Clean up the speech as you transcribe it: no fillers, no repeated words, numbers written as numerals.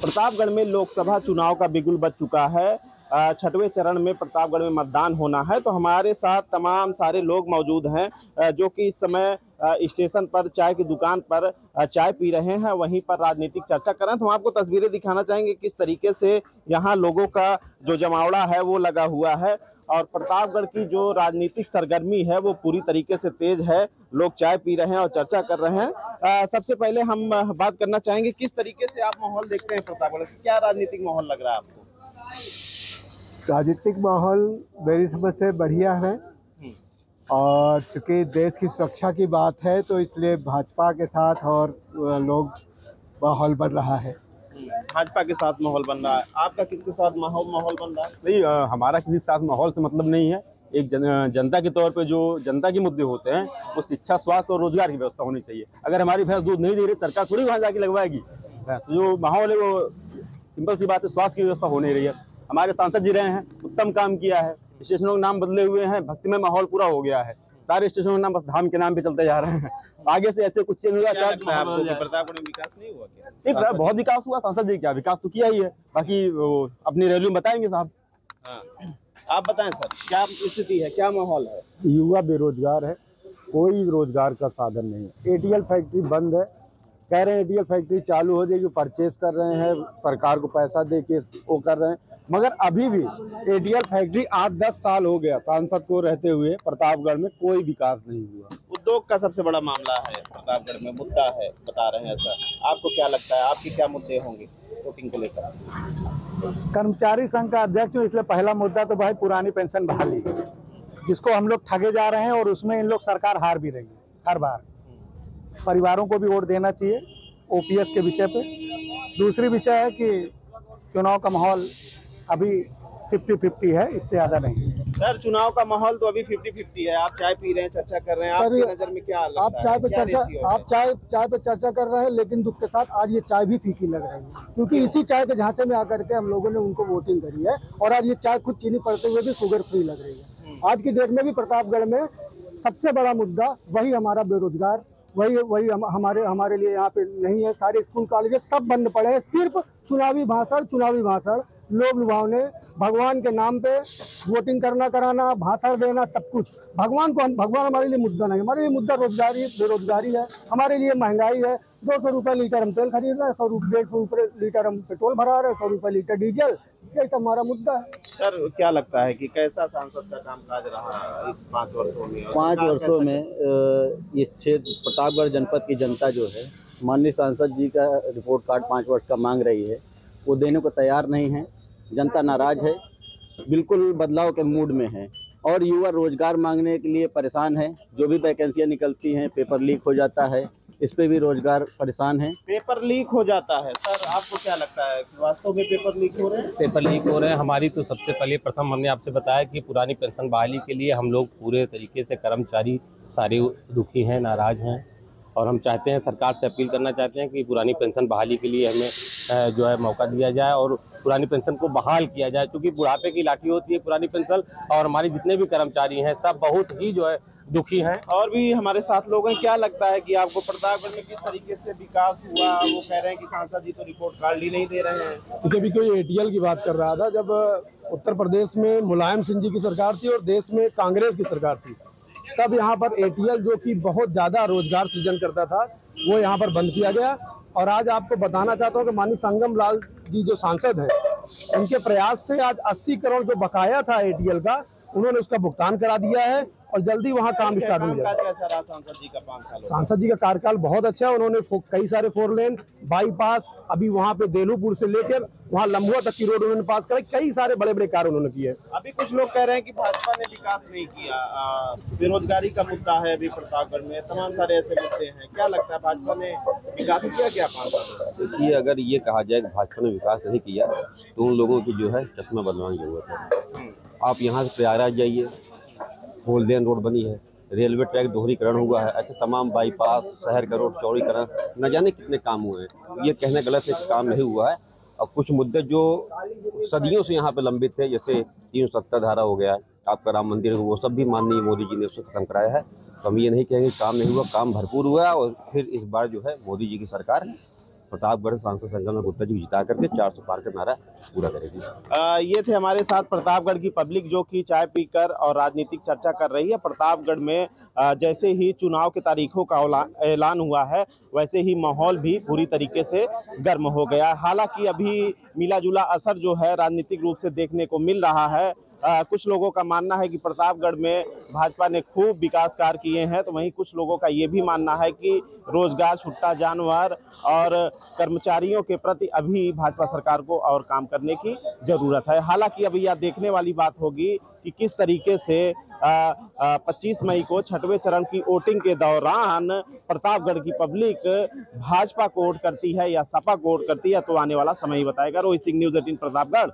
प्रतापगढ़ में लोकसभा चुनाव का बिगुल बज चुका है। छठवें चरण में प्रतापगढ़ में मतदान होना है। तो हमारे साथ तमाम सारे लोग मौजूद हैं जो कि इस समय स्टेशन पर चाय की दुकान पर चाय पी रहे हैं, वहीं पर राजनीतिक चर्चा कर रहे हैं। तो हम आपको तस्वीरें दिखाना चाहेंगे किस तरीके से यहाँ लोगों का जो जमावड़ा है वो लगा हुआ है और प्रतापगढ़ की जो राजनीतिक सरगर्मी है वो पूरी तरीके से तेज है। लोग चाय पी रहे हैं और चर्चा कर रहे हैं। सबसे पहले हम बात करना चाहेंगे किस तरीके से आप माहौल देखते हैं प्रतापगढ़, क्या राजनीतिक माहौल लग रहा है आपको? राजनीतिक माहौल मेरी समझ से बढ़िया है और चूंकि देश की सुरक्षा की बात है तो इसलिए भाजपा के साथ और लोग माहौल बन रहा है। भाजपा के साथ माहौल बन रहा है। आपका किसके साथ माहौल बन रहा है? नहीं, हमारा किसी के साथ माहौल से मतलब नहीं है। एक जनता के तौर पे जो जनता के मुद्दे होते हैं वो शिक्षा, स्वास्थ्य और रोजगार की व्यवस्था होनी चाहिए। अगर हमारी भैंस दूध नहीं दे रही, सरकार थोड़ी वहाँ जाके लगवाएगी। तो जो माहौल है वो सिंपल सी बात है, स्वास्थ्य की व्यवस्था हो नहीं रही है। हमारे सांसद जी रहे हैं, उत्तम काम किया है, स्टेशनों के नाम बदले हुए हैं, भक्तिमय माहौल पूरा हो गया है। सारे स्टेशनों के नाम बस धाम के नाम पे चलते जा रहे हैं। आगे से ऐसे कुछ चेंज होगा प्रतापगढ़ में विकास नहीं हुआ क्या? नहीं, बहुत विकास हुआ। सांसद जी क्या विकास तो किया ही है, बाकी वो अपनी रैली में बताएंगे साहब। आप बताएं सर, क्या स्थिति है, क्या माहौल है? युवा बेरोजगार है, कोई रोजगार का साधन नहीं है। एटीएल फैक्ट्री बंद है, कह रहे हैं एटीएल फैक्ट्री चालू हो जाएगी, परचेज कर रहे हैं, सरकार को पैसा दे के वो कर रहे हैं, मगर अभी भी एटीएल फैक्ट्री 8-10 साल हो गया सांसद को रहते हुए प्रतापगढ़ में कोई विकास नहीं हुआ। उद्योग का सबसे बड़ा मामला है प्रतापगढ़ में, मुद्दा है, बता रहे हैं सर। आपको क्या लगता है, आपके क्या मुद्दे होंगे वोटिंग को लेकर? कर्मचारी संघ का अध्यक्ष हूँ, इसलिए पहला मुद्दा तो भाई पुरानी पेंशन बहाली, जिसको हम लोग ठगे जा रहे हैं और उसमें इन लोग सरकार हार भी रही है हर बार। परिवारों को भी वोट देना चाहिए ओपीएस के विषय पे। दूसरी विषय है कि चुनाव का माहौल अभी 50-50 है, इससे ज्यादा नहीं। सर, चुनाव का माहौल तो अभी 50-50 है। आप चाय पी रहे हैं, चर्चा कर रहे हैं, आपकी नजर में क्या लगता है? आप चाय पे चर्चा कर रहे हैं, लेकिन दुख के साथ आज ये चाय भी फीकी लग रही है, क्योंकि इसी चाय के झांसे में आकर के हम लोगों ने उनको वोटिंग करी है और आज ये चाय खुद चीनी पड़ते हुए भी शुगर फ्री लग रही है। आज की डेट में भी प्रतापगढ़ में सबसे बड़ा मुद्दा वही हमारा बेरोजगार, वही हमारे लिए यहाँ पे नहीं है। सारे स्कूल कॉलेज सब बंद पड़े हैं, सिर्फ चुनावी भाषण, लोभ लुभावने, भगवान के नाम पे वोटिंग कराना, भाषण देना, सब कुछ। भगवान हमारे लिए मुद्दा नहीं, हमारे लिए मुद्दा बेरोजगारी है। हमारे लिए महंगाई है। 200 रुपये लीटर हम तेल खरीद रहे हैं, 150 रुपये लीटर हम पेट्रोल भरा रहे हैं, 100 रुपये लीटर डीजल, ये सब हमारा मुद्दा है। सर, क्या लगता है कि कैसा सांसद का कामकाज रहा इस 5 वर्षों में? 5 वर्षों में इस क्षेत्र प्रतापगढ़ जनपद की जनता जो है माननीय सांसद जी का रिपोर्ट कार्ड 5 वर्ष का मांग रही है, वो देने को तैयार नहीं है। जनता नाराज है, बिल्कुल बदलाव के मूड में है और युवा रोजगार मांगने के लिए परेशान है। जो भी वैकेंसियां निकलती हैं पेपर लीक हो जाता है, इस पे भी रोजगार परेशान है। पेपर लीक हो जाता है। सर, आपको क्या लगता है कि वास्तव में पेपर लीक हो रहे हैं? पेपर लीक हो रहे हैं। हमारी तो सबसे पहले प्रथम हमने आपसे बताया कि पुरानी पेंशन बहाली के लिए हम लोग पूरे तरीके से कर्मचारी सारे दुखी हैं, नाराज हैं और हम चाहते हैं, सरकार से अपील करना चाहते हैं कि पुरानी पेंशन बहाली के लिए हमें जो है मौका दिया जाए और पुरानी पेंशन को बहाल किया जाए, क्योंकि बुढ़ापे की लाठी होती है पुरानी पेंशन और हमारे जितने भी कर्मचारी हैं सब बहुत ही जो है दुखी हैं। और भी हमारे साथ लोग हैं, क्या लगता है कि आपको प्रतापगढ़ में किस तरीके से विकास हुआ? वो कह रहे हैं कि सांसद जी तो रिपोर्ट कार्ड ही नहीं दे रहे हैं। क्योंकि अभी कोई एटीएल की बात कर रहा था, जब उत्तर प्रदेश में मुलायम सिंह जी की सरकार थी और देश में कांग्रेस की सरकार थी, तब यहाँ पर एटीएल जो कि बहुत ज्यादा रोजगार सृजन करता था वो यहाँ पर बंद किया गया। और आज आपको बताना चाहता हूँ कि माननीय संगम लाल जी जो सांसद हैं, उनके प्रयास से आज 80 करोड़ जो बकाया था एटीएल का, उन्होंने उसका भुगतान करा दिया है और जल्दी वहाँ काम स्टार्ट हो जाएगा। सांसद जी का 5 साल? सांसद जी का कार्यकाल बहुत अच्छा है। उन्होंने कई सारे 4 लेन बाईपास, अभी वहाँ पे देलूपुर से लेकर वहाँ लम्बुआ तक की रोड उन्होंने पास कराई, कई सारे बड़े बड़े कार्य उन्होंने किए। अभी कुछ लोग कह रहे हैं कि भाजपा ने विकास नहीं किया। बेरोजगारी का मुद्दा है अभी प्रतापगढ़ में, तमाम सारे ऐसे मुद्दे हैं। क्या लगता है, भाजपा ने विकास किया क्या 5 साल? देखिए, अगर ये कहा जाए कि भाजपा ने विकास नहीं किया तो उन लोगों की जो है चश्मा बदलवाने की जरूरत है। आप यहाँ से प्रयागराज जाइए, 4 लेन रोड बनी है, रेलवे ट्रैक दोहरीकरण हुआ है, ऐसे तमाम बाईपास, शहर का रोड चौड़ीकरण, न जाने कितने काम हुए हैं। ये कहना गलत है कि काम नहीं हुआ है। और कुछ मुद्दे जो सदियों से यहाँ पे लंबित थे, जैसे 370 धारा हो गया, आपका राम मंदिर, वो सब भी माननीय मोदी जी ने उसको खत्म कराया है। तो हम ये नहीं कहेंगे काम नहीं हुआ, काम भरपूर हुआ और फिर इस बार जो है मोदी जी की सरकार प्रतापगढ़ सांसद संगम गुप्ता जी को जिता करके 400 पार का नारा पूरा करेगी। ये थे हमारे साथ प्रतापगढ़ की पब्लिक जो कि चाय पीकर और राजनीतिक चर्चा कर रही है। प्रतापगढ़ में जैसे ही चुनाव की तारीखों का ऐलान हुआ है वैसे ही माहौल भी पूरी तरीके से गर्म हो गया। हालांकि अभी मिला जुला असर जो है राजनीतिक रूप से देखने को मिल रहा है। कुछ लोगों का मानना है कि प्रतापगढ़ में भाजपा ने खूब विकास कार्य किए हैं, तो वहीं कुछ लोगों का ये भी मानना है कि रोजगार, छुट्टा जानवर और कर्मचारियों के प्रति अभी भाजपा सरकार को और काम करने की जरूरत है। हालांकि अभी यह देखने वाली बात होगी कि किस तरीके से 25 मई को छठवें चरण की वोटिंग के दौरान प्रतापगढ़ की पब्लिक भाजपा को वोट करती है या सपा को वोट करती है, तो आने वाला समय ही बताएगा। रोहित सिंह, न्यूज़ 18 प्रतापगढ़।